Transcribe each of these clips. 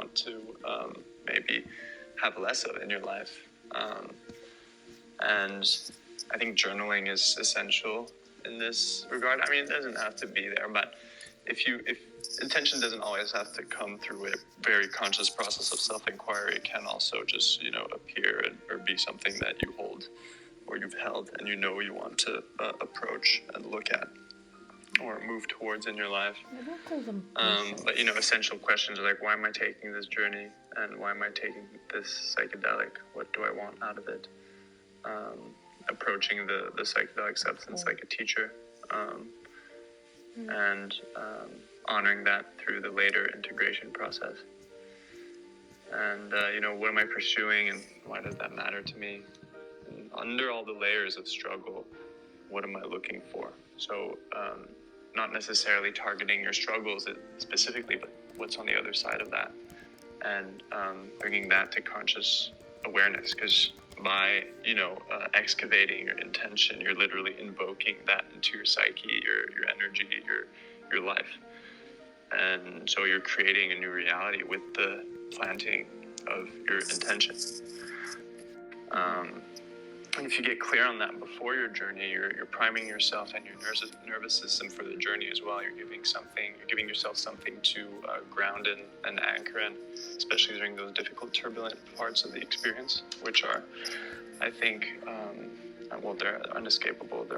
want to maybe have less of in your life. And I think journaling is essential in this regard. I mean, it doesn't have to be there, but if intention doesn't always have to come through a very conscious process of self-inquiry, it can also just, appear or be something that you hold or you've held and you want to approach and look at or move towards in your life. But essential questions are like, why am I taking this journey, and why am I taking this psychedelic? What do I want out of it? Approaching the psychedelic substance like a teacher, and honoring that through the later integration process. And what am I pursuing, and why does that matter to me? And under all the layers of struggle, what am I looking for? So not necessarily targeting your struggles specifically, but what's on the other side of that, and bringing that to conscious awareness, because by excavating your intention, you're literally invoking that into your psyche, your energy, your life. And so you're creating a new reality with the planting of your intention. And if you get clear on that before your journey, you're priming yourself and your nervous system for the journey as well. You're giving yourself something to ground in and anchor in, especially during those difficult, turbulent parts of the experience, which are, I think, they're unescapable. They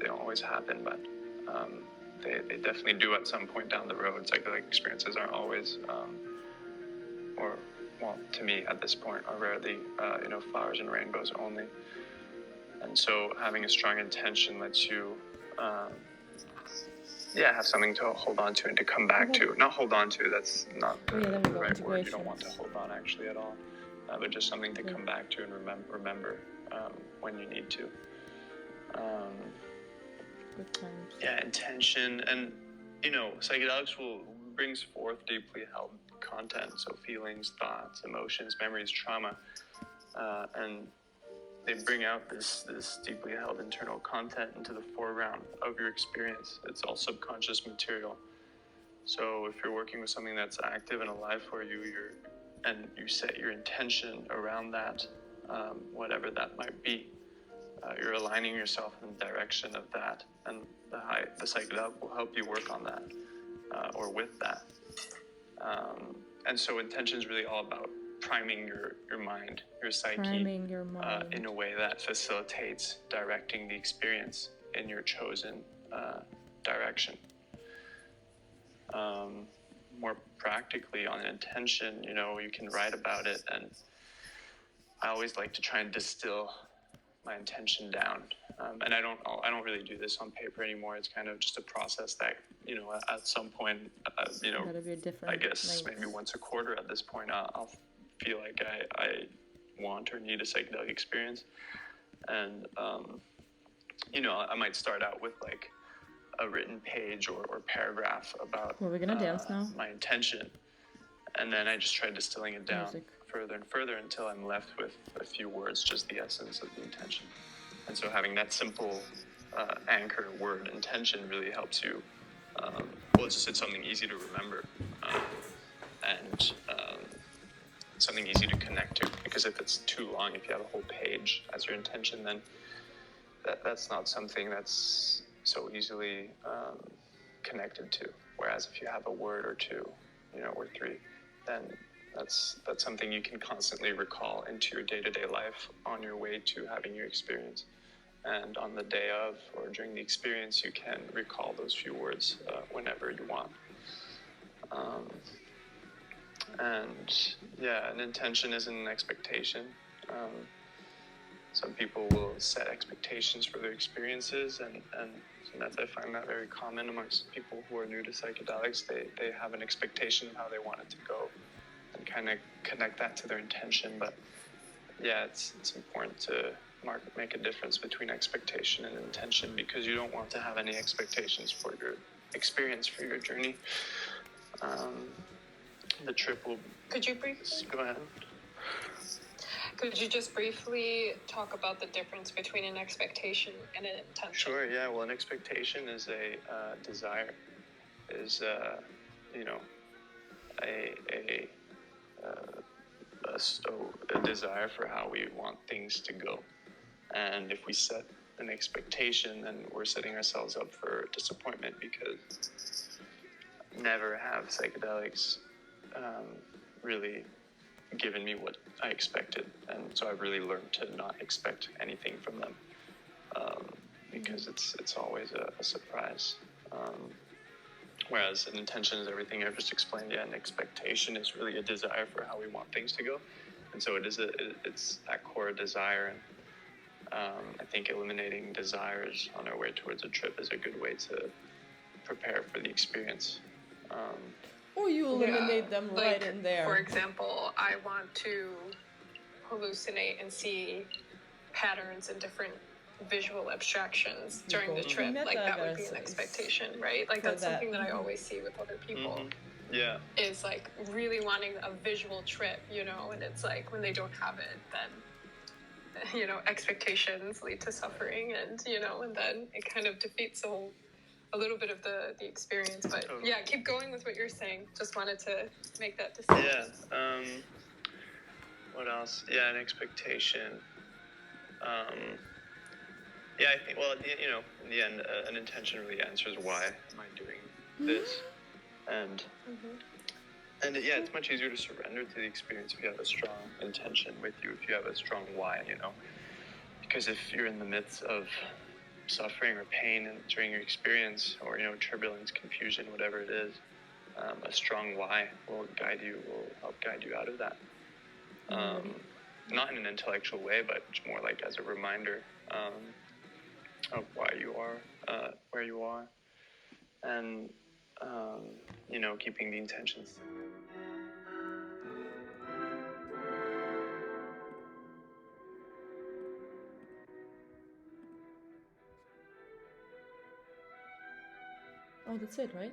don't always happen, but they definitely do at some point down the road. Psychedelic experiences aren't always, to me at this point, are rarely, flowers and rainbows only. And so having a strong intention lets you, have something to hold on to and to come back to. Not hold on to, that's not the right word. You don't want to hold on actually at all, but just something to come back to and remember when you need to. Intention, and psychedelics brings forth deeply held content, so feelings, thoughts, emotions, memories, trauma, and they bring out this deeply held internal content into the foreground of your experience. It's all subconscious material. So if you're working with something that's active and alive for you, you set your intention around that, whatever that might be, you're aligning yourself in the direction of that, and the psychedelic will help you work on that, or with that. And so intention is really all about priming your mind, your psyche, in a way that facilitates directing the experience in your chosen direction. More practically on intention, you can write about it, and I always like to try and distill my intention down. And I don't really do this on paper anymore. It's kind of just a process that, at some point, I guess maybe once a quarter at this point, I'll feel like I want or need a psychedelic experience. And, I might start out with like a written page or paragraph about my intention. And then I just try distilling it down further and further until I'm left with a few words, just the essence of the intention. And so having that simple anchor word, intention, really helps you. It's something easy to remember, and something easy to connect to. Because if it's too long, if you have a whole page as your intention, then that's not something that's so easily connected to. Whereas if you have a word or two, or three, then that's something you can constantly recall into your day-to-day life on your way to having your experience. And on the day of or during the experience, you can recall those few words whenever you want. An intention isn't an expectation. Some people will set expectations for their experiences, and I find that very common amongst people who are new to psychedelics. They have an expectation of how they want it to go, and kind of connect that to their intention. But it's important to make a difference between expectation and intention, because you don't want to have any expectations for your experience, for your journey. The trip will... Could you briefly... Go ahead. Could you just briefly talk about the difference between an expectation and an intention? Sure, yeah. Well, an expectation is a desire, is, a desire for how we want things to go. And if we set an expectation, then we're setting ourselves up for disappointment, because never have psychedelics really given me what I expected. And so I've really learned to not expect anything from them, because it's always a surprise. Whereas an intention is everything I've just explained. Yeah, an expectation is really a desire for how we want things to go. And so it's that core desire. And I think eliminating desires on our way towards a trip is a good way to prepare for the experience. Or you eliminate them right in there. For example, I want to hallucinate and see patterns and different visual abstractions during the trip. Like that would be an expectation, right? Like that's something that I always see with other people. Yeah. Is like really wanting a visual trip, you know, and it's like when they don't have it, then, you know, expectations lead to suffering, and, you know, and then it kind of defeats a little bit of the experience. But yeah, keep going with what you're saying. Just wanted to make that distinction. Yeah. What else? Yeah, an expectation. Yeah, I think, well, you know, in the end, an intention really answers why am I doing this? And yeah, it's much easier to surrender to the experience if you have a strong intention with you, if you have a strong why, you know. Because if you're in the midst of suffering or pain and during your experience, or, you know, turbulence, confusion, whatever it is, a strong why will help guide you out of that. Not in an intellectual way, but more like as a reminder of why you are where you are, and you know, keeping the intentions. Oh, that's it, right?